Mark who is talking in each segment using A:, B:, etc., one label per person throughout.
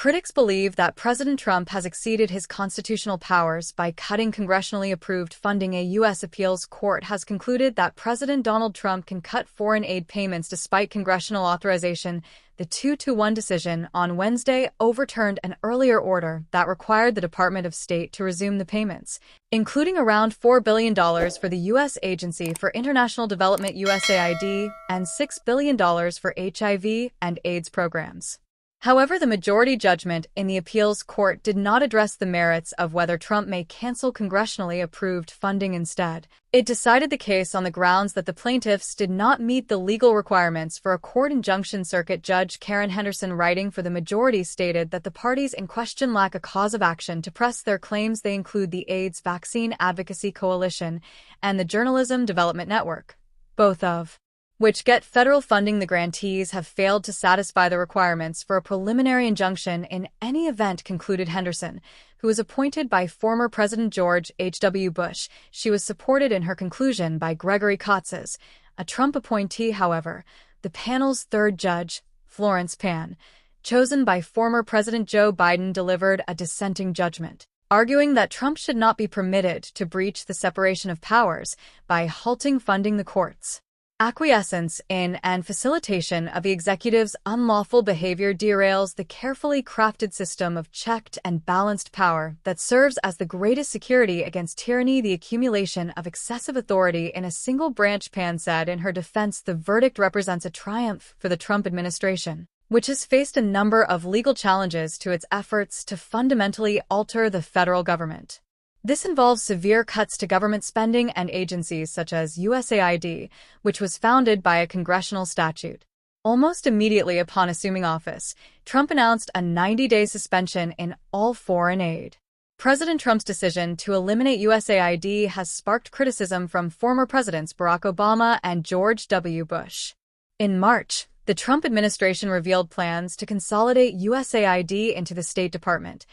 A: Critics believe that President Trump has exceeded his constitutional powers by cutting congressionally approved funding. A U.S. appeals court has concluded that President Donald Trump can cut foreign aid payments despite congressional authorization. The 2-1 decision on Wednesday overturned an earlier order that required the Department of State to resume the payments, including around $4 billion for the U.S. Agency for International Development USAID and $6 billion for HIV and AIDS programs. However, the majority judgment in the appeals court did not address the merits of whether Trump may cancel congressionally approved funding instead. It decided the case on the grounds that the plaintiffs did not meet the legal requirements for a court injunction. Circuit Judge Karen Henderson, writing for the majority, stated that the parties in question lack a cause of action to press their claims. They include the AIDS Vaccine Advocacy Coalition and the Journalism Development Network, both of which get federal funding. The grantees have failed to satisfy the requirements for a preliminary injunction in any event, concluded Henderson, who was appointed by former President George H.W. Bush. She was supported in her conclusion by Gregory Katsas, a Trump appointee. However, the panel's third judge, Florence Pan, chosen by former President Joe Biden, delivered a dissenting judgment, arguing that Trump should not be permitted to breach the separation of powers by halting funding. The court's acquiescence in and facilitation of the executive's unlawful behavior derails the carefully crafted system of checked and balanced power that serves as the greatest security against tyranny. The accumulation of excessive authority in a single branch, Pan said in her defense. The verdict represents a triumph for the Trump administration, which has faced a number of legal challenges to its efforts to fundamentally alter the federal government. This involves severe cuts to government spending and agencies such as USAID, which was founded by a congressional statute. Almost immediately upon assuming office, Trump announced a 90-day suspension in all foreign aid. President Trump's decision to eliminate USAID has sparked criticism from former presidents Barack Obama and George W. Bush. In March, the Trump administration revealed plans to consolidate USAID into the State Department,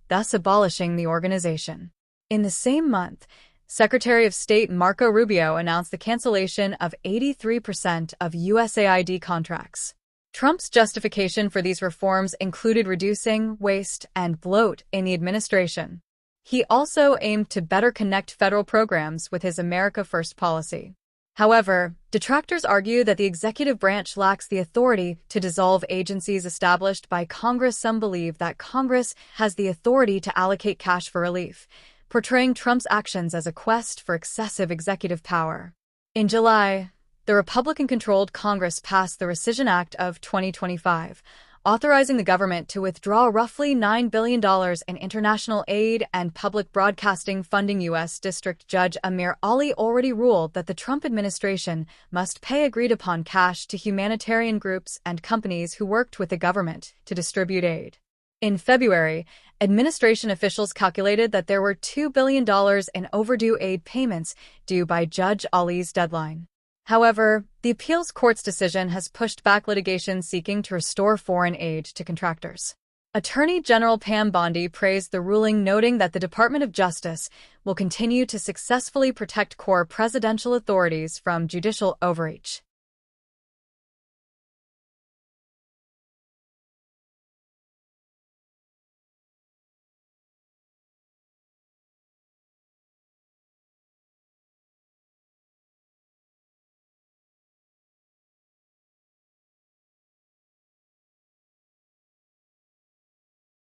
A: thus abolishing the organization. In the same month, Secretary of State Marco Rubio announced the cancellation of 83% of USAID contracts. Trump's justification for these reforms included reducing waste and bloat in the administration. He also aimed to better connect federal programs with his America First policy. However, detractors argue that the executive branch lacks the authority to dissolve agencies established by Congress. Some believe that Congress has the authority to allocate cash for relief, portraying Trump's actions as a quest for excessive executive power. In July, the Republican-controlled Congress passed the Rescission Act of 2025, authorizing the government to withdraw roughly $9 billion in international aid and public broadcasting funding. U.S. District Judge Amir Ali already ruled that the Trump administration must pay agreed-upon cash to humanitarian groups and companies who worked with the government to distribute aid. In February, administration officials calculated that there were $2 billion in overdue aid payments due by Judge Ali's deadline. However, the appeals court's decision has pushed back litigation seeking to restore foreign aid to contractors. Attorney General Pam Bondi praised the ruling, noting that the Department of Justice will continue to successfully protect core presidential authorities from judicial overreach.